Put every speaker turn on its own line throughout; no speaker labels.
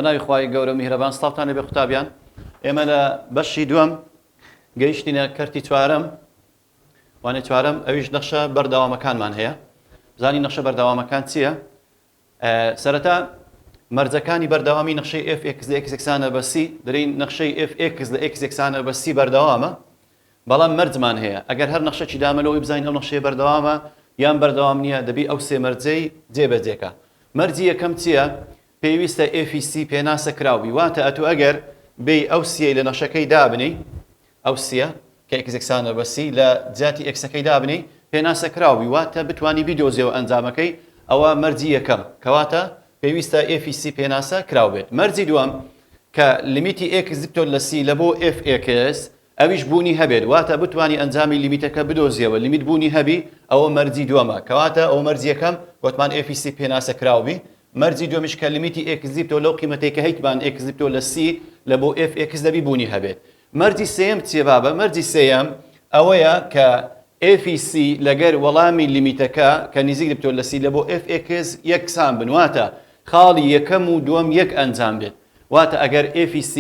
بەناوی خوای گەورە میهرەبان سڵاوتان لەبێ قوتابیان ئێمە لە بەشی دووەم گەیشتینە کەرتی چوارەم وانێ چوارەم ئەویش نەخشە بەردەوامەکانمان هەیە بزانی نەخشە بەردەوامەکان چییە سەرەتا مەرجەکانی بەردەوامی نەخشەی f(x) لە x یەکسانە بە c دەرین نەخشەی f(x) لە x یەکسانە بە c بەردەوامە بەڵام مەرجمان هەیە ئەگەر هەر نەخشەی دامەلەوەی بزانین ئەو نەخشەیە بەردەوامە یان بەردەوام نییە دەبی ئەو سێ مەرجەی جێبەجێکە مەرجی یەکەم چییە پێویستە f(c) پێناسە کراوی واتە ئەتو ئەگەر بێ ئەو سیەی لە نەخشەکەی دابنی ئەو سیە کە x یەکسانە بە c لە جاتی x-ەکەی دابنی پێناسە کراوی واتە بتوانی بیدۆزیەوە ئەنجامەکەی ئەوە مەرجی یەکەم کەواتە پێویستە f(c) پێناسە کراو بێت مەرجی دووەم کە لیمیتی x زیبتۆ لە c لە بۆ f(x) ئەویش بوونی هەبێت واتە بتوانی ئەنجامی لیمیتەکە بدۆزیەوە لیمیت بوونی هەبی ئەوە مەرجی دووەمە کەواتە ئەو مەرجی یەکەم گوتمان f(c) پێناسە کراوی مەرجی دووەمیش کە لیمیتی x زیبتۆ لەو قیمەتەی کە هەیتمان x زیبتۆ لە c لە بۆ f(x) دەبی بوونی هەبێت مەرجی سێیەم چیە بابە مەرجی سێیەم ئەوەیە کە f(c) لەگەر وەڵامی لیمیتەکە کە نزیک دەبتۆ لە c لە بۆ f(x) یەکسان بن واتە خاڵی یەکەم و دووەم یەک ئەنجام بێت واتە ئەگەر f(c)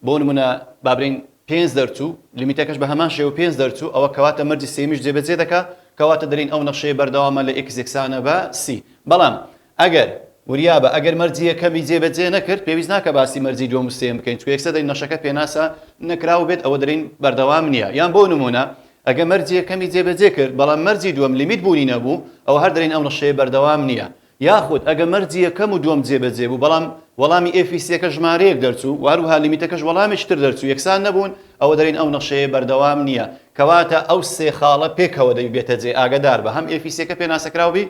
بۆ نمونە بابرین 5 دەرچوو لیمیتەکەش بە هەمان شێوە 5 دەرچوو ئەوە کەواتە مەرجی سێمیش جێبەجێ دەکا کەواتە دەرین ئەو نەخشەیە بەردەوامە لە x یەکسانە بە c بەڵام ئەگەر وریابە ئەگەر مەرجی یەکەمی جێبەجێ نەکرد پێویست ناکە باسی مەرجی دووەم و سێم بکەین چونکە یەکسەر دەرین نەخشەکە پێناسە نەکراو بێت ئەوە دەرین بەردەوام نییە یان بۆ نمونە ئەگەر مەرجی یەکەمی جێبەجێ کرد بەڵام مەرجی دووەم لیمیت بوونی نەبوو ئەوە هەر دەرین ئەو نەخشەیە بەردەوام نییە یاخود ئەگەر مەرجی یەکەم و دووەم جێبەجێ بوو بەڵام وەڵامی f(c)ەکە ژمارەیەک دەرچوو واروها لیمیتەکەش وەڵامێکتر دەرچوو یەکسان نەبوون ئەوە دەرین ئەو نەخشەیە بەردەوام نییە کەواتە ئەو سێ خاڵە پێکەوە دەبێتە جێ ئاگادار بە هەم f(c)ەکە پێناسەکراوبی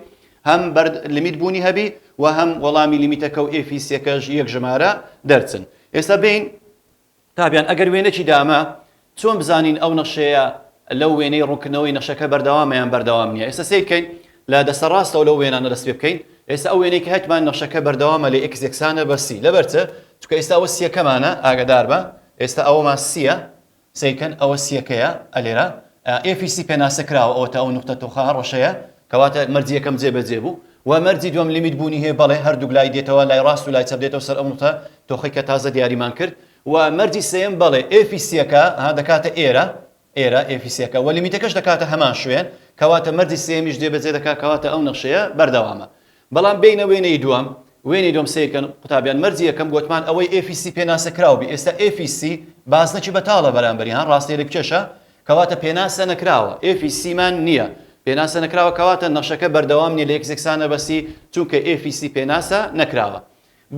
هەم لیمیت بوونی هەبی و هەم وەڵامی لیمیتەکە و f(c)ەکەش یەک ژمارە دەرچن ئێستا بین تابیان ئەگەر وێنەی دامە چۆن بزانین ئەو نەخشەیە لەو وێنەی ڕوونکردنەوەی نەخشەکە بەردەوامە یان بەردەوام نییە ئێستا سیر بکەین لە دەستە ڕاستەوە لەو وێنانە دەست پێ بکەین ئێستا ئەو وێنەی کە هەتمان نەخشەکە بەردەوامە لە x یەکسانە بە c لەبەرچە چونکە ئێستا ئەوە سیەکەمانە ئاگادار بە ئێستا ئەوەمان سیە سیرکەن ئەوە سیەکەیە ئەلێرە f(c) پێناسە کراوە ئەوە تا ئەو نقطە تۆخە ڕۆشەیە کەواتە مەرجی یەکەم جێبەجێ بوو و مەرجی دووەم لیمیت بوونی هەیە بەڵێ هەردووک لای دێتەوە لای ڕاست و لای چەپ دێتەوە سەر ئەو نقطە تۆخەی کە تازە دیاریمان کرد و مەرجی سێیەم بەڵێ f(c)ەکە دەکاتە ئێرە f(c)ەکە و لیمیتەکەش دەکاتە هەمان شوێن کەواتە مەرجی سێمیش جێبەجێ دەکات کەواتە ئەو نەخشەیە بەردەوامە بەڵام بینە وێنەی دووەم سێکەن قوتابیان مەرجی یەکەم گوتمان ئەوەی f(c) پێناسە کراوبی ئێستا f(c) بازنەکی بەتاڵە بەرامبەری هەن ڕاستەیە لە بچێشە کەواتە پێناسە نەکراوە f(c) مان نییە پێناسە نەکراوە کەواتە نەخشەکە بەردەوام نیە لە x یەکسانە بە c چونکە f(c) پێناسە نەکراوە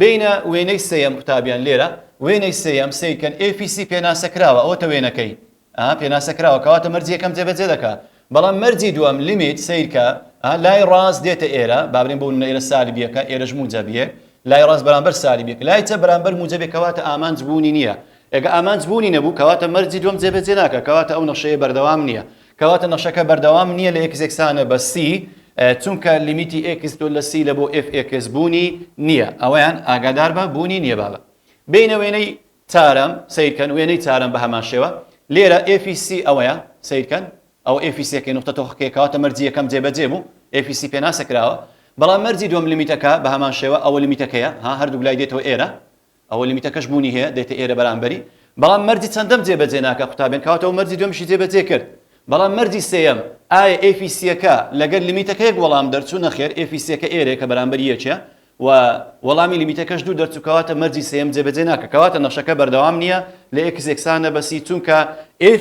بینە وێنەی سێیەم قوتابیان لێرە وێنەی سێیەم سیرکەن f(c) پێناسە کراوە ئەوە وێنەکەی پێناسە کراوە کەواتە مەرجی یەکەم جێبەجێ دەکات بەڵام مەرجی دووەم لیمیت سیرکە لای ڕاست دێتە ئێرە بابرین بۆ ئێرە سالیبیەکە ئێرەش موجەبیە لای ڕاست بەرامبەر سالیبیەکە لای چە بەرامبەر موجەبێک کەواتە ئامانج بوونی نییە ئەگە ئامانج بوونی نەبوو کەواتە مەرجی دووەم جێبەجێ ناکە کەواتە ئەو نەخشەیە بەردەوام نییە کەواتە نەخشەکە بەردەوام نییە لە x یەکسانە بە c چونکە لیمیتی x تۆ لە c لە بۆ f(x) بوونی نییە ئەوەیان ئاگادار بە بوونی نییە بابە بینە وێنەی چارەم سیرکەن وێنەی چارەم بە هەمان شێوە لێرە f(c) ئەوەیە سیرکەن ئەو f(c)ەکەی نقطە تۆخەکەی کەواتە مەرجی یەکەم جێبەجێ بوو f(c) پێناسە کراوە بەڵام مەرجی دووەم لیمیتەکە بە هەمان شێوە ئەوە لیمیتەکەیە هەردووک لای دێتەوە ئێرە ئەوە لیمیتەکەش بوونی هەیە دێتە ئێرە بەرامبەری بەڵام مەرجی چەندەم جێبەجێ ناکە قوتابیان کەواتە ئەو مەرجی دووەمشی جێبەجێ کرد بەڵام مەرجی سێیەم ئایا f(c)ەکە لەگەر لیمیتەکە یەک وەڵام دەرچوو نەخێر f(c)ەکە ئێرەیە کە بەرامبەر یەکە و وەڵامی لیمیتەکەش دوو دەرچوو کەواتە مەرجی سێیەم جێبەجێ ناکە کەواتە نەخشەکە بەردەوام نییە لە x یەکسانە بە c چونکە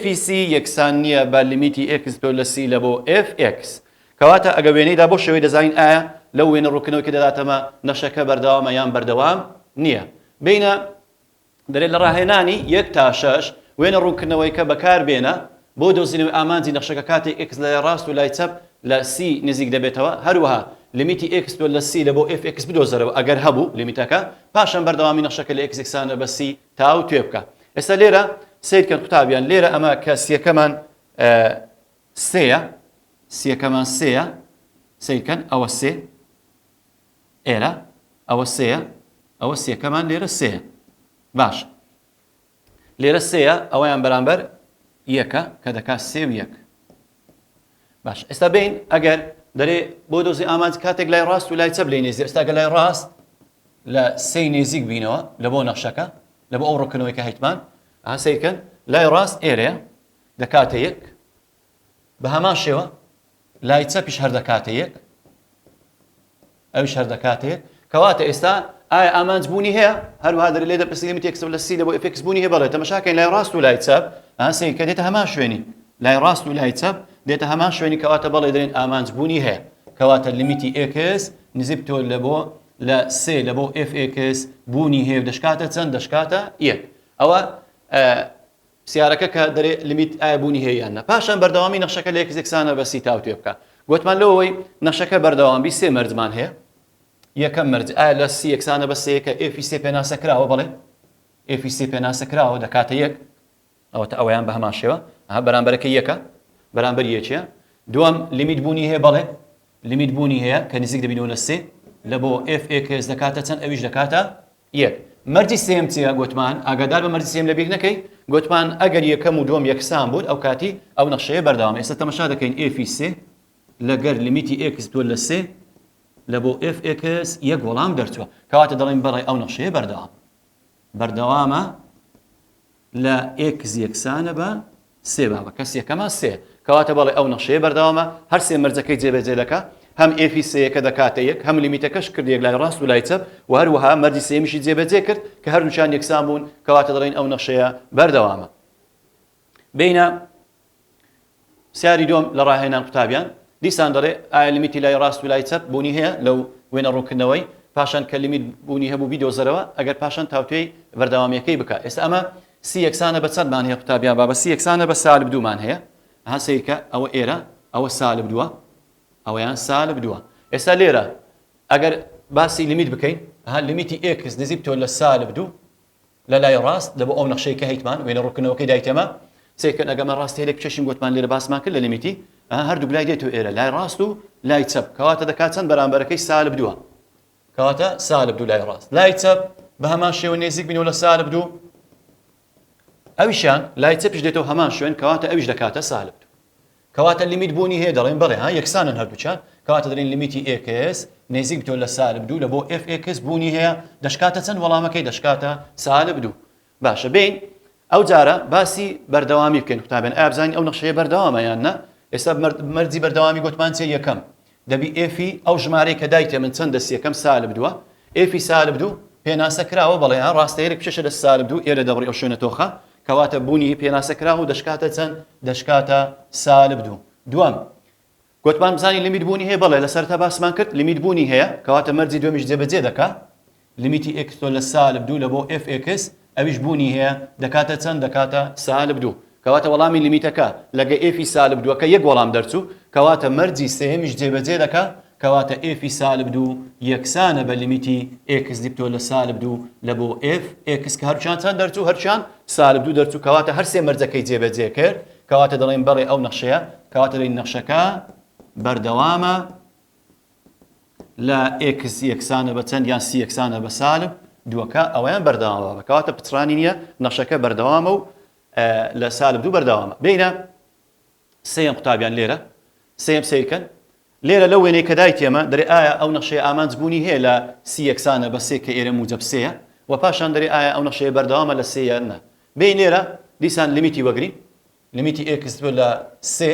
f(c) یەکسان نییە بە لیمیتی x تۆ لە c لە بۆ f(x) کەواتە ئەگە وێنەیدا بۆ شێوەی دەزانین ئایا لەو وێنە ڕوونکردنەوەی کە دەداتەمە نەخشەکە بەردەوامە یان بەردەوام نییە بینە دەرێت لە ڕاهێنانی 1 تا 6 وێنە ڕوونکردنەوەی کە بەکاربێنە بۆ دۆزینەوەی ئامانجی نەخشەکە کاتێک x لای ڕاست و لای چەپ لە c نزیک دەبێتەوە هەروەها لیمیتی x تۆ لە c لە بۆ f(x) بدۆزەرەوە ئەگەر هەبوو لیمیتەکە پاشان بەردەوامی نەخشەکە لە x یەکسانە بە c تاو توێ بکە ئێستا لێرە سیرکەن قوتابیان لێرە ئەمە کە سیەکەمان سێیە سیرکەن ئەوە سێ ئێرە ئەوە سێیە ئەوە سیەکەمان لێرە سێیە باش لێرە سێیە ئەوەیان بەرامبەر یەکە کە دەکات سێ و یەک باش ئێستا بین ئەگەر دەرێ بۆ دۆزی ئامانج کاتێک لای ڕاست و لای چەپ لێ نێزی ئێستا گە لای ڕاست لە سێ نێزیک بینەوە لە بۆ نەخشەکە لە بۆ ئەو ڕوونکردنەوەی کە هیتمان سیرکەن لای ڕاست ئێرەیە دەکاتە یەک بە هەمان شێوە لای چەپیش هەر دەکاتە یەک ئەویش هەر دەکاتە یەک کەواتە ئێستا ئایا ئامانجبوونی هەیە هەروها دەری لێ دەپرسی لیمیتی x لە سی لە بۆ f(x) بوونی هەیە بەڵێ تەماشاکەین لای ڕاست و لای چەپ سیرکە دێتە هەمان شوێنی لای ڕاست و لای چەپ دێتە هەمان شوێنی کەواتە بەڵێ دەرێن ئامانجبوونی هەیە کەواتە لیمیتی x نزیک تۆ لە بۆ لە سێ لە بۆ f(x) بوونی هەیە و دەشکاتە چەند دەشکاتە یەک ئەوە سیارەکە کە دەرێ لیمیت ئایا بوونی هەیە یان نە پاشان بەردەوامی نەخشەکە لە x یەکسانە بە سی تاو تێ بکە گوتمان لەوەی نەخشەکە بەردەوامی سێ مەرجمان هەیە یەکەم مەرج ئایا لە سی یەکسانە بە سەیەکە f سێ پێناسە کراوە بەڵێ f سێ پێناسە کراوە دەکاتە یەک ئەوەتە ئەوەیان بە هەمان شێوە بەرامبەرەکە یەکە بەرامبەر یەکیە دووەم لیمیت بوونی هەیە بەڵێ لیمیت بوونی هەیە کە نزیک دەبینەوە لە سێ لە بۆ f(x) دەکاتە چەند ئەویش دەکاتە یەک مەرجی سێم چیە گوتمان ئاگادار بە مەرجی سێم لە بیر نەکەی گوتمان ئەگەر یەکەم و دووەم یەکسان بوون ئەو کاتی ئەو نەخشەیە بەردەوام ئێستا تەماشا دەکەین f سێ لەگەر لیمیتی x تۆ لە سێ لە بۆ f(x) یەک وەڵام دەرچووە کەواتە دەڵێن بەڵێ ئەو نەخشەیە بەردەوامە لە x یەکسانە بە سێ بابە کەس یەکەمە سێ کەواتە بەڵێ ئەو نەخشەیە بەردەوامە هەر سێ مەرجەکەی جێبەجێ دەکات هەم f سێیەکە دەکاتە یەک هەم لیمیتەکەش کرد یەک لای ڕاست و لای چەپ و هەروەها مەرجی سێمیشی جێبەجێ کرد کە هەردووچیان یەکسان بوون کەواتە دەڵێن ئەو نەخشەیە بەردەوامە بینە سیاری دوم لە ڕاهێنان قوتابیان دیسان دەڵێ ئایا لیمیتی لای ڕاست و لای چەپ بوونی هەیە لەو وێنە ڕوونکردنەوەی پاشان کە لیمیت بوونی هەبوو بیدۆزەرەوە ئەگەر پاشان تاوتوێی بەردەوامیەکەی بکە ئێستا ئەمە سی یەکسانە بە چەندمان هەیە قوتابیان با بە سی یەکسانە بە سالب دوومان هەیە سیرکە ئەوە ئێرە ئەوە سالب دووە ئەوەیان سالب دووە ئێستا لێرە ئەگەر باسی لیمیت بکەین لیمیتی x نزیک تۆ لە سالب دوو لە لای ڕاست لە بۆ ئەو نەخشەی کە هیتمان وێنە ڕوونکردنەوەکەی دایتەمە سیرکەن ئەگەمە ڕاستی هەیە لە کچەشین گوتمان لێرە باسمان کرد لە لیمیتی هەردوو لای دێتەوە ئێرە لای ڕاست و لای چەپ کەواتە دەکات چەند بەرامبەرەکەی سالب دووە کەواتە سالب دوو لای ڕاست لای چەپ بە هەمان شێوە نێزیک بینەوە لە سالب دوو ئەویشان لای چەپیش دێتەوە هەمان شوێن کەواتە ئەویش دەکاتە سالب دوو کەواتە لیمیت بوونی هەیە دەڵێن بەڵێ یەکسانن هەردووچان کەواتە دەڵێن لیمیتی x نێزیک بتۆ لە سالب دوو لە بۆ f(x) بوونی هەیە دەشکاتە چەند وەڵامەکەی دەشکاتە سالب دوو باشە بین ئەو جارە باسی بەردەوامی بکەین قوتابیان ئایا بزانین ئەو نەخشەیە بەردەوامە یان نە ئێستا مەرجی بەردەوامی گوتمان چێ یەکەم دەبی f ئەو ژمارەی کە دایتێ من چەندە سێکەم سالب دووە f سالب دوو پێناسە کراوە بەڵێ ڕاستەیەک پێشە لە سالب دوو ئێرە دەبڕی ئەو شوێنە تۆخە کەواتە بوونی پێناسە کراوە و دەشکاتە چەند دەشکاتە سالب دوو دووەم گوتمان بزانین لیمیت بوونی هەیە بەڵێ لەسەرتا باسمان کرد لیمیت بوونی هەیە کەواتە مەرجی دووەمیش جێبەجێ دەکات لیمیتی x تۆ لە سالب دوو لە بۆ f(x) ئەویش بوونی هەیە دەکاتە چەند دەکاتە سالب دوو کەواتە وەڵامی لیمیتەکە لەگە f سالب دووەکە یەک وەڵام دەرچوو کەواتە مەرجی سێهەمیش جێبەجێ دەکات کەواتە f سالب دوو یەکسانە بە لیمیتی x دیبتۆ لە سالب دوو لە بۆ f(x) کە هەرچیان چەند دەرچوو هەرچیان سالب دوو دەرچوو کەواتە هەر سێ مەرجەکەی جێبەجێ کرد کەواتە دەڵێن بەڵێ ئەو نەخشەیە کەواتە دەڵێن نەخشەکە بەردەوامە لە x یەکسانە بە چەند یان سی یەکسانە بە سالب دووەکە ئەوەیان بەردەوامە کەواتە پچڕانی نییە نەخشەکە بەردەوامە و لە سالب دوو بەردەوامە بینە سێم قوتابیان لێرە سێم سیرکەن لێرە لەو وێنەی کە دایتێمە دەرێ ئایا ئەو نەخشەیە ئامانجبوونی هەیە لە سی یەکسانە بە سێ کە ئێرە موجب سێیە و پاشان دەرێ ئایا ئەو نەخشەیە بەردەوامە لە سێ یان نە بین لێرە دیسان لیمیتی وەگرین لیمیتی x لە سێ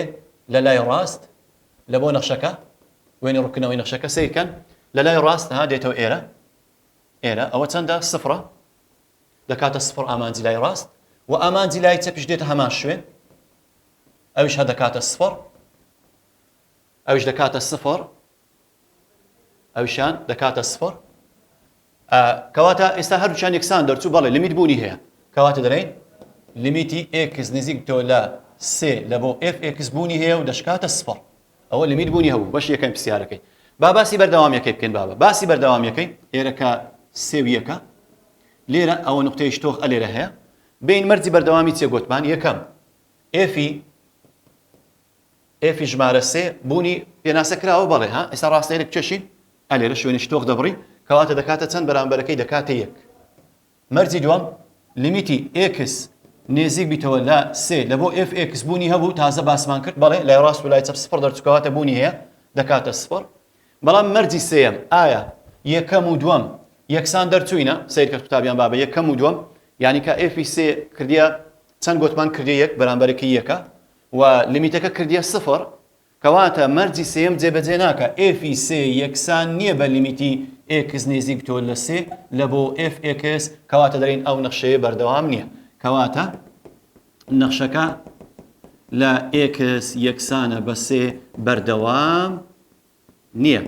لە لای ڕاست لە بۆ نەخشەکە وێنە ڕوونکردنەوەی نەخشەکە سیرکەن لە لای ڕاست دێتەوە ئێرە ئەوە چەندە سفرە دەکاتە سفر ئامانجی لای ڕاست و ئامانجی لای چەپیش دێتە هەمان شوێن ئەویش دەکاتە سفر ئەویش دەکاتە سفر ئەویشان دەکاتە سفر کەواتە ئێستا هەردووچیان یەکسان دەرچوو بەڵێ لیمیت بوونی هەیە کەواتە دەڵێن لیمیتی x نزیک تۆ لە سێ لە بۆ f(x) بوونی هەیە و دەشکاتە سفر ئەوە لیمیت بوونی هەبوو بەش یەکەم پرسیارەکەی باسی بەردەوامیەکەی بکەین باسی بەردەوامیەکەی ئێرەکە سێویەکە لێرە ئەوە نقطەی شتۆخ ئەلێرە هەیە بین مەرجی بەردەوامی چێ گوتمان یەکەم f ژمارە سێ بوونی پێناسە کراوە بەڵێ ئێستا ڕاستەیەک چێشین ئەلێرە شوێنی شتۆخ دەبڕی کەواتە دەکاتە چەند بەرامبەرەکەی دەکاتە یەک مەرجی دووەم لیمیتی x نێزیک بیتەوە لە سێ لە بۆ f(x) بوونی هەبوو تازە باسمان کرد بەڵێ لای ڕاست و لای چەپ سفر دەرچووکەواتە بوونی هەیە دەکاتە سفر بەڵام مەرجی سێم ئایا یەکەم و دووەم یەکسان دەرچوینە سیرکرد قوتابیان بابە یەکەم و دووەم یعنی کە ئێفی سێ کردیە چەند گوتمان کردی یەک بەرامبەرەکەی یەکە و لیمیتەکە کردیە سفر کەواتە مەرجی سێم جێبەجێ ناکە ئێفی سێ یەکسان نییە بە لیمیتی ئێکس نێزیک تۆ لە سێ لە بۆ ئێف ئێکس کەواتە دەرین ئەو نەخشەیە بەردەوام نییە کەواتە نەخشەکە لە ئێکس یەکسانە بە سێ بەردەوام نییە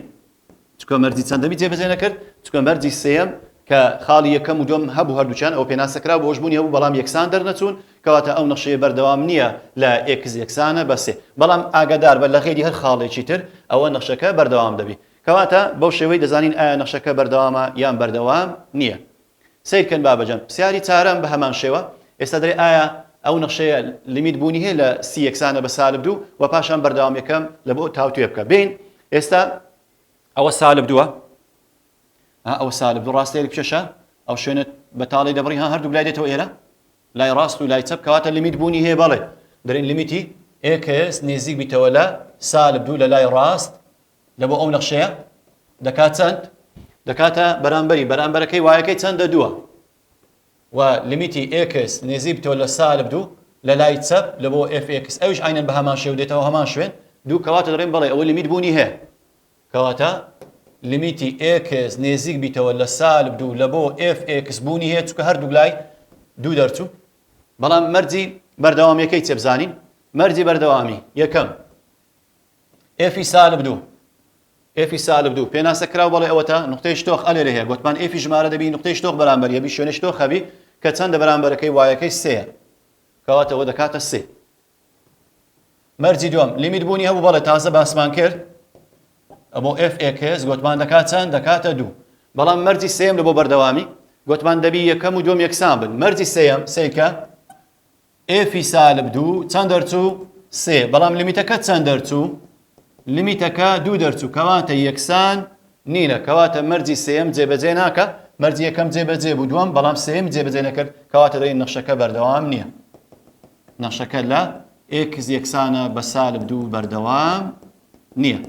چکۆ مەرجی چەندەمی جێبەجێ نەکرد چکۆ مەرجی سێم کە خاڵی یەکەم و دوم هەبوو هەردووچیان ئەو پێناسەکرا بۆ هۆشبوونی هەبوو بەڵام یەکسان دەرنەچوون کەواتە ئەو نەخشەیە بەردەوام نییە لە ئێکس یەکسانە بە سێ بەڵام ئاگادار بە لە غێری هەر خاڵێکی تر ئەوە نەخشەکە بەردەوام دەبی کەواتە بەو شێوەی دەزانین ئایا نەخشەکە بەردەوامە یان بەردەوام نییە سیرکەن بابەجەم پرسیاری چارەم بە هەمان شێوە ئێستا دەرێ ئایا ئەو نەخشەیە لیمیت بوونی هەیە لە سی یەکسانە بە سالب دوو و پاشان بەردەوام یەکەم لە بۆ تاوتوێ بکە بین ئێستا ئەوە سالب دووە ئەوە سالب دوو ڕاستەیەک پێشە ئەو شوێنت بەتاڵی دەبڕی هەردوو لای دێتەوە ئێرە لای ڕاست و لای چەپ کەواتە لیمیت بوونی هەیە بەڵێ دەرێن لیمیتی ئێکس نێزیک بیتەوە لە سالب دوو لە لای ڕاست لە بۆ ئەو نەخشەیە دەکات چەند دەکاتە بەرامبەرەکەی وایەکەی چەندە دووە و لیمیتی ئێکس نێزیک بتەوە لە سالب دوو لە لای چەپ لە بۆ ئێف ئێکس ئەوش عینەن بە هەمان شێو دێتەوە هەمان شوێن دوو کەواتە دەڕێن بەڵێ ئەوە لیمیت بوونی هەیە کەواتە لیمیتی ئێکس نێزیک بیتەوە لە سالب دوو لە بۆ ئێف ئێکس بوونی هەیە چونکە هەردوو لای دوو دەرچوو بەڵام مەرجی بەردەوامیەکەی چێ بزانین مەرجی بەردەوامی یەکەم ئێفی سالب دوو ئێفی سالب دوو پێناسەکراو بەڵێ ئەوەتە نقطەی شتۆخ ئەلێرە هەیە گوتمان ئێفی ژمارە دەبی نقطەی شتۆخ بەرامبەر یەبی شوێنە شتۆخ هەبی کە چەندە بەرامبەرەکەی وایەکەی سێیە کەواتە ئەوە دەکاتە سێ مەرجی دووەم لیمیت بوونی هەبوو بەڵێ تازە باسمان کرد ئەبۆ ئێف ئێکس گوتمان دەکات چەند دەکاتە دوو بەڵام مەرجی سێم لە بۆ بەردەوامی گوتمان دەبی یەکەم و دووەم یەکسان بن مەرجی سێم سێکە ئێفی سالب دوو چەند دەرچوو سێ بەڵام لیمیتەکە چەند دەرچوو لیمیتەکە دوو دەرچوو کەواتە یەکسان نینە کەواتە مەرجی سێم جێبەجێ ناکە مەرجی یەکەم جێبەجێ بوو دووەم بەڵام سێم جێبەجێ نەکرد کەواتە دەین نەخشەکە بەردەوام نییە نەخشەکە لە ئێکس یەکسانە بە سالب دوو بەردەوام نییە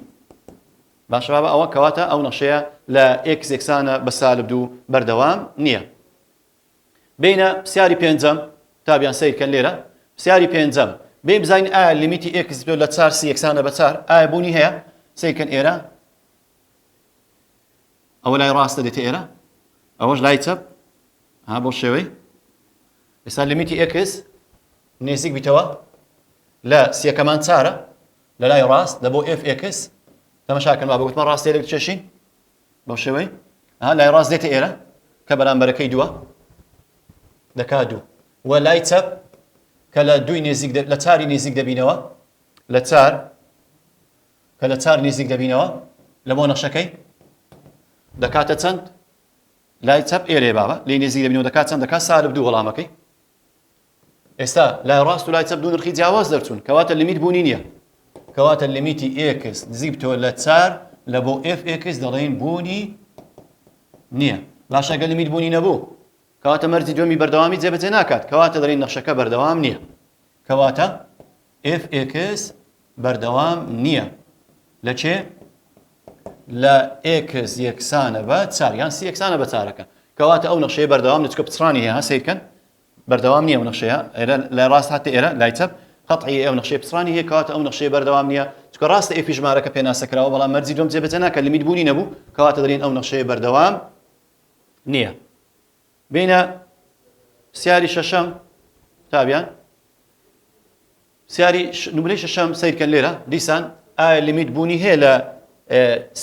باشە بابە ئەوە کەواتە ئەو نەخشەیە لە ئێکس یەکسانە بە سالب دوو بەردەوام نییە بینە پرسیاری پێنجەم تابیان سیرکەن لێرە پرسیاری پێنجەم بێ بزانین ئایا لیمیتی ئێکس لە چار سی یەکسانە بە چار ئایا بوونی هەیە سیرکەن ئێرە ئەوە لای ڕاستە دێتە ئێرە ئەوەش لای چەپ ها بۆ شێوەی ئێستا لیمیتی ئێکس نێزیک بیتەوە لە سیەکەمان چارە لە لای ڕاست لە بۆ ئێف ئێکس تەماشاکەن با بگوتمان ڕاستەیەک چێشین بەو شێوەی لای ڕاست دێتە ئێرە کە بەرامبەرەکەی دووە دەکات دوو و لای چەپ کە لە دوی نێزیک لە چاری نێزیک دەبینەوە لە چار کە لە چار نێزیک دەبینەوە لە بۆ نەخشەکەی دەکاتە چەند لای چەپ ئێرێ بابە لی نێزیک دەبینەوە دەکات چەند دەکات سالب دوو وەڵامەکەی ئێستا لای ڕاست و لای چەپ دوو نرخی جیاواز دەرچوون کەواتە لیمیت بوونی نییە کەواتە لیمیتی ئێکس نزیک بتەوە لە چار لە بۆ ئێف ئێکس دەڵێن بوونی نییە باش ئەگەر لیمیت بوونی نەبوو کەواتە مەرجی دووەمی بەردەوامی جێبەجێ ناکات کەواتە دەڵێن نەخشەکە بەردەوام نییە کەواتە ئێف ئێکس بەردەوام نییە لە چێ لە ئێکس یەکسانە بە چار یان سی یەکسانە بە چارەکە کەواتە ئەو نەخشەیە بەردەوام نچکە پچڕانی هەیە سیرکەن بەردەوام نییە ئەو نەخشەیە ئێرە لە ڕاست هاتە ئێرە لای چەپ قەطعی ئەو نەخشەیە پچڕانی هەیە کەواتە ئەو نەخشەیە بەردەوام نییە چکە ڕاستە ئێفی ژمارەکە پێناسەکراوە بەڵام مەرجی دووەم جێبەجێ ناکات لیمیت بوونی نەبوو کەواتە دەڵێن ئەو نەخشەیە بەردەوام نییە بینە پرسیاری شەشەم تابیان پرسیاری نمرەی شەشەم سیرکەن لێرە دیسان ئایا لیمیت بوونی هەیە لە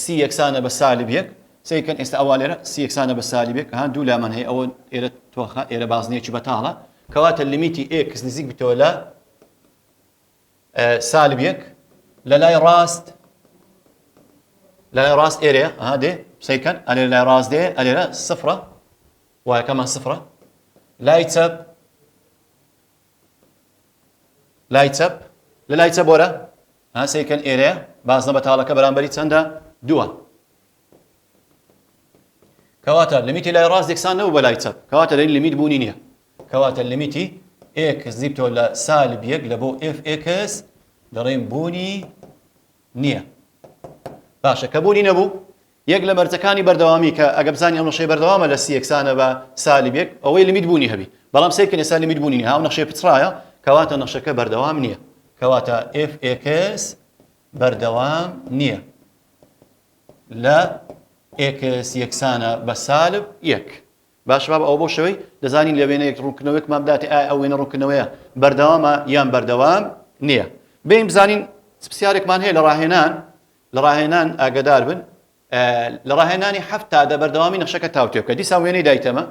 سی یەکسانە بە سالب یەک سیرکەن ئێستا ئەوا لێرە سی یەکسانە بە سالب یەک دوو لامان هەیە ئەوە ئێرە تۆخە ئێرە بازنەیەکی بەتاڵە کەواتە لیمیتی ئێکس نزیک بتەوە لە سالب یەک لە لای ڕاست ئێرەیە دێ سیرکەن ئەلێ لای ڕاست دێ ئەلێرە سفرە وایەکەمان سفرە لای چەپ لە لای چەپ وەرە سیرکەن ئێرەیە بازنە بەتاڵەکە بەرامبەری چەندە دووە کەواتە لیمیتی لای ڕاست یەکسان نەبوو بە لای چەپ کەواتە دەین لیمیت بوونی نییە کەواتە لیمیتی ئێکس دیبتەوە لە سالب یەک لە بۆ ئێف ئێکس دەڵێن بوونی نییە باشە کە بوونی نەبوو یەک لە مەرجەکانی بەردەوامی کە ئەگە بزانانی ئەو نەخشەی بەردەوامە لە سی یەکسانە بە سالیب یەک ئەوەی لیمیت بوونی هەبی بەڵام سێکن ئێستا لیمیت بوونی نیە ئەو نەخشەی پچڕایە کەواتە نەخشەکە بەردەوام نییە کەواتە f(x) بەردەوام نییە لە x یەکسانە بە سالب یەک باش بابە ئەو بۆ شەوەی دەزانین لە وێنەیەک ڕوونکردنەوەیەکمان بداتێ ئەو وێنە ڕوونکردنەوەیە بەردەوامە یان بەردەوام نییە بێم بزانین پرسیارێکمان هەیە لە ڕاهێنان ئاگادار بن لە ڕاهێنانی هەفت تادە بەردەوامی نەخشەکە تاوتێ بکە دیسان وێنەی دایتەمە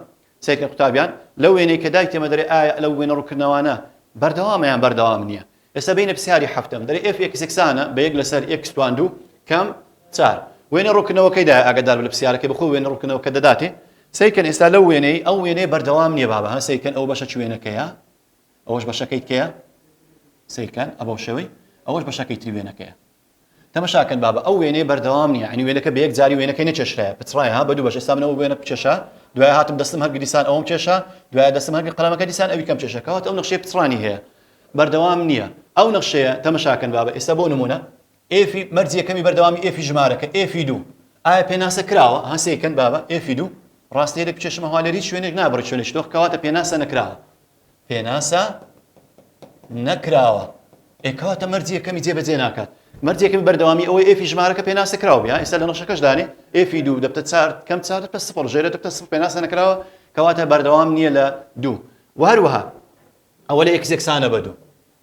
سێکە قوتابیان لەو وێنەی کە دایتەمە دەرێ ئایا لەو وێنە ڕوونکردنەوانە بەردەوامە یان بەردەوام نییە ئێستا بینە پرسیاری هەفتەم دەرێ f(x) یەکسانە بە یەک لەسەر x توان دوو کەم 4 وێنە ڕوونکردنەوەکەیدا ئاگادار بە لە پرسیارەکە بخۆ وێنە ڕوونکردنەوەکە دەداتێ سەیکەن ئێستا لەو وێنەی ئەو وێنەی بەردەوام نییە بابە ها سەیکەن ئەو بەشە چ وێنەکەیە ئەوەش بەشەکەی کەیە سەیکەن ئەبەو شەوەی ئەوەش بەشەکەی تری وێنەکەیە تەماشاکەن بابە ئەو وێنەی بەردەوام نییە عنی وێنەکە بە یەک جاری وێنەکەی نەچێشرایە پچڕایە ها بە دوو بەش ئێستا من ئەو وێنە بچێشە دوای هاتم دەستم هەرگی دیسان ئەوم چێشە دوای دەستم هەرگی قەڵەمەکە دیسان ئەوی کەم چێشە کەواتە ئەو نەخشەی پچڕانی هەیە بەردەوام نییە ئەو نەخشەیە تەماشاکەن بابە ئێستا بۆ نمونە ئێفی مەرجی یەکەمی بەردەوامی ئێفی ژمارەکە ئێفی دوو ئایا پێناسە کراوە ها سەیکەن بابە ئێفی دوو ڕاستی لێک بچێشمە هەواڵێری شوێنێک نابڕێت شوێنێک دۆخ کەواتە پێناسە نەکراوە پێناسە نەکراوە کەواتە مەرجی یەکەمی جێبەجێ ناکات مەرجی یەکەمی بەردەوامی ئەوەی ئێفی ژمارەکە پێناسە کراوە بیا ئێستا لە نەخشەکەش دانێ ئێفی دوو دەبتە 4 کەم 4 دەبتە 0 ژێرە دەبتە 0 پێناسە نەکراوە کەواتە بەردەوام نییە لە دوو و هەروەها ئەوە لە x یەکسانە بە دوو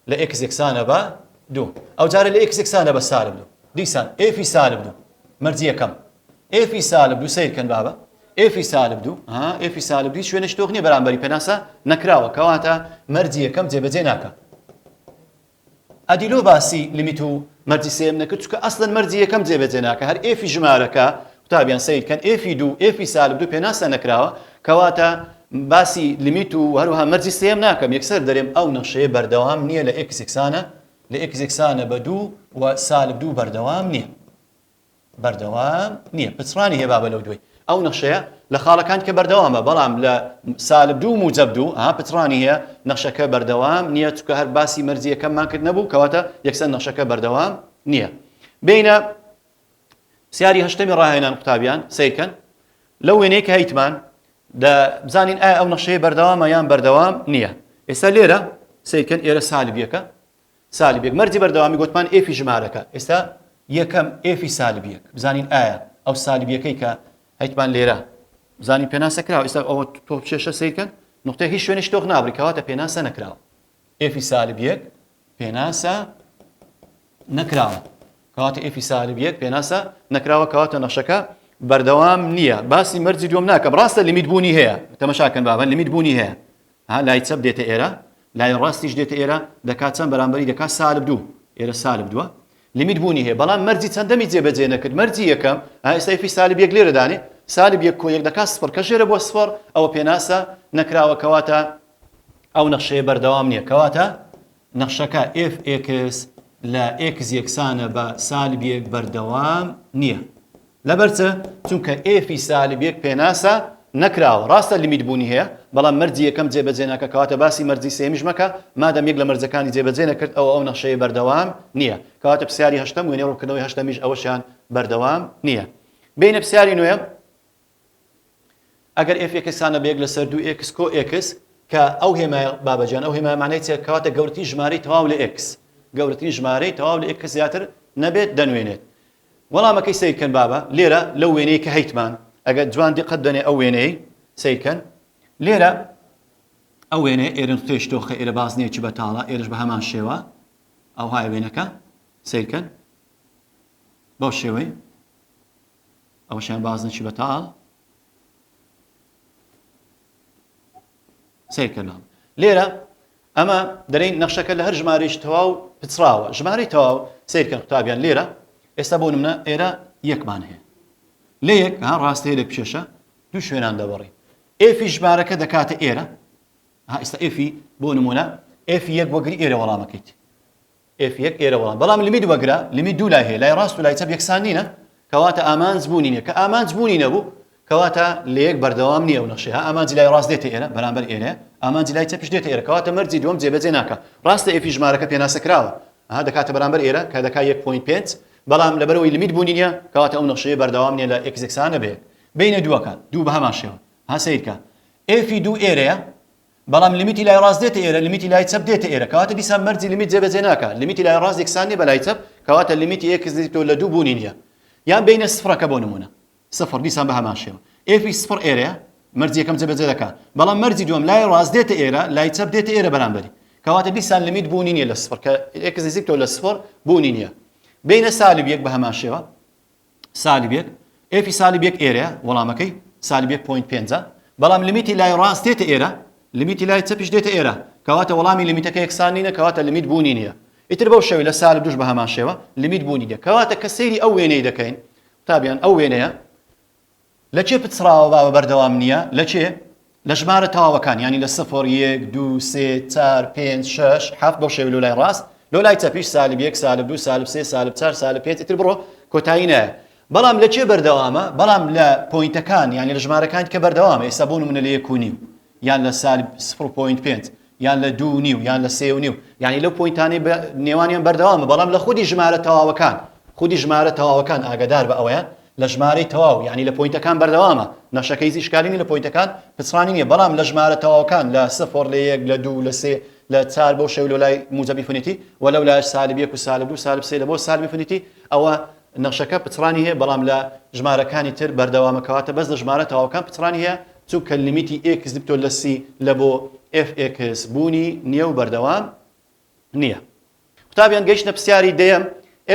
لە x یەکسانە بە دوو ئەو جارە لە x یەکسانە بە سالب دوو دیسان ئێفی سالب دوو مەرجی یەکەم ئێفی سالب دوو سیرکەن بابە ئێفی سالب دوو ئێفی سالب دوو شوێنش تۆخ نییە بەرامبەری پێناسە نەکراوە کەواتە مەرجی یەکەم جێبەجێ ناکە ئەدیلۆ باسی لیمیت و مەرجی سێم نەکرد چونکە ئەسڵەن مەرجی یەکەم جێبەجێ ناکە هەر ئێفی ژمارەکە قوتابیان سیرکەن ئێفی دوو ئێفی سالب دوو پێناسە نەکراوە کەواتە باسی لیمیت و هەروەها مەرجی سێم ناکەم یەکسەر دەرێم ئەو نەخشەیە بەردەوام نییە لە x یەکسانە لە x یەکسانە بە دوو و سالب دوو بەردەوام نییە بەردەوام نییە پچڕانی هەیە بابە لەو دوێ ئەو نەخشەیە لە خاڵەکان کە بەردەوامە بەڵام لە سالب دوو موجب دوو پچڕانی هەیە نەخشەکە بەردەوام نییە چونکە هەر باسی مەرجی یەکەممان کرد نەبوو کەواتە یەکسەر نەخشەکە بەردەوام نییە بینە سیاری هەشتەمی ڕاهێنان قوتابیان سیرکەن لەو وێنەیە کە هەیتمان بزانین ئایا ئەو نەخشەیە بەردەوامە یان بەردەوام نییە ئێستا لێرە سیرکەن ئێرە سالب یەکە سالب یەک مەرجی بەردەوامی گوتمان ئێفی ژمارەکە ئێستا یەکەم ئێفی سالب یەک بزانین ئایا ئەو سالب یەکەی کە هەیتمان لێرە بزانین پێناسە کراوە ئێستا ئەوە تۆ چێشە سیرکەن نقطەی هیچ شوێنێک تۆخ نابڕی کەواتە پێناسە نەکراوە ئێفی سالب یەک پێناسە نەکراوە کەواتە ئێفی سالب یەک پێناسە نەکراوە کەواتە نەخشەکە بەردەوام نییە باسی مەرجی دووەم ناکەم ڕاستە لیمیت بوونی هەیە تەماشاکەن بابە لیمیت بوونی هەیە لای چەپ دێتە ئێرە لای ڕاستیش دێتە ئێرە دەکات چەند بەرامبەری دەکات سالب دوو ئێرە سالب دووە لیمیت بوونی هەیە بەڵام مەرجی چەندەمی جێبەجێ نەکرد مەرجی یەکەم ئێستا ئێفی سالب یەک لێرە دانێ سالب یەک کۆ یەک دەکات سفر کە ژێرە بۆ سفر ئەوە پێناسە نەکراوە کەواتە ئەو نەخشەیە بەردەوام نییە کەواتە نەخشەکە f(x) لە x یەکسانە بە سالب یەک بەردەوام نییە لەبەرچە چونکە ئێفی سالب یەک پێناسە نەکراوە ڕاستە لیمیت بوونی هەیە بەڵام مەرجی یەکەم جێبەجێ ناکە کەواتە باسی مەرجی سێمیش مەکە مادەم یەک لە مەرجەکانی جێبەجێ نەکرد ئەو نەخشەیە بەردەوام نییە کەواتە پرسیاری هەشتەم وێنەی ڕوونکردنەوەی هەشتەمیش ئەوەشیان بەردەوام نییە بینە پرسیاری نوێم ئەگەر f یەکسانە بە یەک لەسەر دوو x کۆ x کە ئەو هێمایە بابەجان ئەو هێمایە مانای چێت کەواتە گەورەتی ژمارەی تەواو لە x گەورەتی ژمارەی تەواو لە x زیاتر نەبێت دەنوێنێت وەڵامەکەی سیرکەن بابە لێرە لەو وێنەی کە هەیتمان ئەگەر جوان دیقەت دەنێ ئەو وێنەی سیرکەن لێرە ئەو وێنەیە ئێرە نقطەی شتۆخە ئێرە بازنەیەکی بەتاڵە ئێرەش بە هەمان شێوە ئەو های وێنەکە سیرکەن بەو شێوەی ئەوەشیان بازنێکی بەتاڵ سیرکەن لێرە ئەمە دەرەین نەخشەکە لە هەر ژمارەیش تەواو پچڕاوە ژمارەی تەواو سیرکەن قوتابیان لێرە ئێستا بۆ نمونە ئێرە یەکمان هەیە لێ یەک ڕاستەیە لە پێشە دوو شوێنان دەبڕی ئێفی ژمارەکە دەکاتە ئێرە ئێستا ئێفی بۆ نمونە ئێفی یەک وەگری ئێرە وەڵامەکەیت ئێفی یەک ئێرە وەڵام بەڵام لیمیت وەگرە لیمیت دوو لای هەیە لای ڕاست و لای چەپ یەکسان نینە کەواتە ئامانج بوونی نییە کە ئامانج بوونی نەبوو کەواتە لە یەک بەردەوام نییە و نەخشەیە ئامانجی لای ڕاست دێتە ئێرە بەرامبەر ئێرە ئامانجی لای چەپش دێتە ئێرە کەواتە مەرجی دووەم جێبەجێ ناکە ڕاستە ئێفی ژمارەکە پێناسە کراوە دەکاتە بەرامبەر ئێرە کە دەکات 1.5 بەڵام لەبەرەوەی لیمیت بوونی نیە کەواتە ئەو نەخشەیە بەردەوام نیە لە x یەکسانە بێت بینە دووەکان دوو بە هەمان شێوە هەسەیرکە ئێفی دوو ئێرەیە بەڵام لیمیتی لای ڕاست دێتە ئێرە لیمیتی لای چەپ دێتە ئێرە کەواتە دیسان مەرجی لیمیت جێبەجێ ناکات لیمیتی لای ڕاست یەکسان نیە بە لای چەپ کەواتە لیمیتی x تۆ لە دوو بوونی نیە یان بینە سفرەکە بۆ نمونە سفر دیسان بە هەمان شێوە ئێفی سفر ئێرەیە مەرجی یەکەم جێبەجێ دەکات بەڵام مەرجی دووەم لای ڕاست دێتە ئێرە لای چەپ دێتە ئێرە بەرامبەری کەواتە دیسان لیمیت بوونی نیە لە سفر کە x تۆ لە سفر بوونی نییە بینە سالب یەک بە هەمان شێوە سالب یەک ئێفی سالب یەک ئێرەیە وەڵامەکەی سالب 1.5 بەڵام لیمیتی لای ڕاست دێتە ئێرە لیمیتی لای چەپش دێتە ئێرە کەواتە وەڵامی لیمیتەکە یەکسان نینە کەواتە لیمیت بوونی نییە ئیتر بەو شێوەیە لە سالب دووش بە هەمان شێوە لیمیت بوونی نییە کەواتە کە سەیری ئەو وێنەی دەکەین تابیان ئەو وێنەیە لە چێ پچراوە باوە بەردەوام نییە لە چێ لە ژمارە تەواوەکان ینی لە 0 1 2 3 4 5 6 7 بەو شێوە لە لای ڕاست لۆ لای چەپیش سالب 1 سالب 2 سالب 3 سالب 4 سالب 5 ئیتر بڕۆ کۆتایی نایە بەڵام لە چێ بەردەوامە بەڵام لە پۆینتەکان یانی لە ژمارەکانی کە بەردەوامە ئێستا بۆ نمونە لە 1.5 یان لە سالب 0.5 یان لە 2.5 یان لە 3.5 یانی لەو پۆینتانەی نێوانیان بەردەوامە بەڵام لە خودی ژمارە تەواوەکان ئاگادار بە ئەوەیە لە ژمارەی تەواو یعنی لە پۆینتەکان بەردەوامە نەخشەکەی ئیشکالینی لە پۆینتەکان پچڕانی نیە بەڵام لە ژمارە تەواوەکان لە 0 لە 1 لە 2 لە 3 لە 4 بۆ شەو لە لای موجبی فنیتی وەلەو لای سالب 1 و سالب 2 سالب 3 لە بۆ سالبی فنیتی ئەوە نەخشەکە پچڕانی هەیە بەڵام لە ژمارەکانی تر بەردەوامە کەواتە بەس لە ژمارە تەواوەکان پچڕانی هەیە چونکە لیمیتی x دبتۆ لە c لە بۆ fx بوونی نییە و بەردەوام نییە قوتابیان گەیشتە پرسیاری دەیەم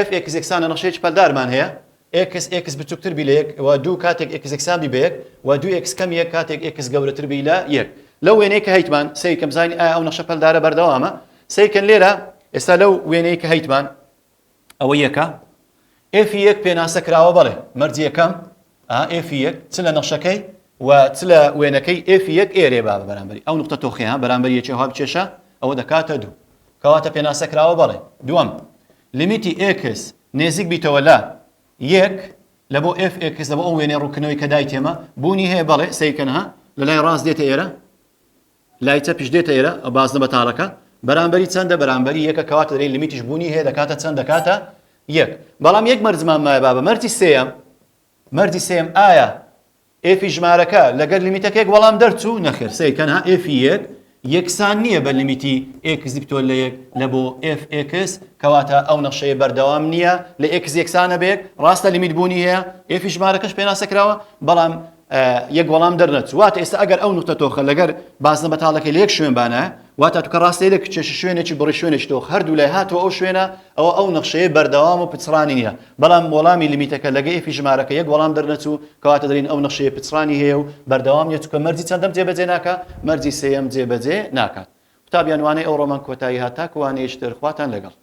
fx یەکسانە نەخشەیەکی پەلدارمان هەیە x بچووکتر بی لە 1 و دوو کاتێک x یەکسان بی بە 1 و دوو x کەم 1 کاتێک x گەورەتر بی لە 1 لەو وێنەی کە هەیتمان سەیکەم زانی ئایا ئەو نەخشە پەلدارە بەردەوامە سەیکەن لێرە ئێستا لەو وێنەی کە هەیتمان ئەوە یەکە f یەک پێناسە کراوە بەڵێ مەرجی یەکەم f یەک چ لە نەخشەکەی و چ لە وێنەکەی f یەک ئێرێ با بەرامبەری ئەو نقطە تۆخی بەرامبەری یەکێ هەڵ بچێشە ئەوە دەکاتە دوو کەواتە پێناسە کراوە بەڵێ دووەم لیمیتی x نێزیک بیتەوە لە یەک لە بۆ fx لە بۆ ئەو وێنەی ڕووکردنەوەی کە دایتێمە بوونی هەیە بەڵێ سەیکەنها لە لای ڕاست دێتە ئێرە لای چەپیش دێتە ئێرە ئەو بازنە بەتاڵەکە بەرامبەری چەندە بەرامبەری یەکە کەواتە دەرێ لیمیتیش بوونی هەیە دەکاتە چەند دەکاتە یەک بەڵام یەک مەرجمان مایە بابە مەرجی سێم ئایا ئێفی ژمارەکە لەگەر لیمیتەکەیەک وەڵام دەرچوو نەخێر سەیکەنها ئێفی یەک یەکسان نییە بە لیمیتی x دیپتۆ لە یەک لە بۆ fx کەواتە ئەو نەخشەیە بەردەوام نییە لە x یەکسانە بێت ڕاستە لیمیت بوونی هەیە ئێفی ژمارەکەش پێناسە کراوە بەڵام یەک وەڵام دەرنەچوو واتە ئێستا ئەگەر ئەو نقطە تۆخە لەگەر بازنە بەتاڵەکەی لە یەک شوێن بانە واتە توکە ڕاستی لە کچێش شوێنێکی بڕی شوێنێکی تۆخ هەردوو لای هاتووە ئەو شوێنە ئەو نەخشەیە بەردەوام و پچڕانی نییە بەڵام وەڵامی لیمیتەکە لەگە ئێفی ژمارەکە یەک وەڵام دەرنەچوو کەواتە دەرین ئەو نەخشەیە پچڕانی هەیە و بەردەوام نیە چونکە مەرجی چەندەم جێبەجێ ناکات مەرجی سێیەم جێبەجێ ناکات قوتابیان وانەی ئەو ڕۆمان کۆتایی هات تاکوانەیەشتر خواتان لەگەڵ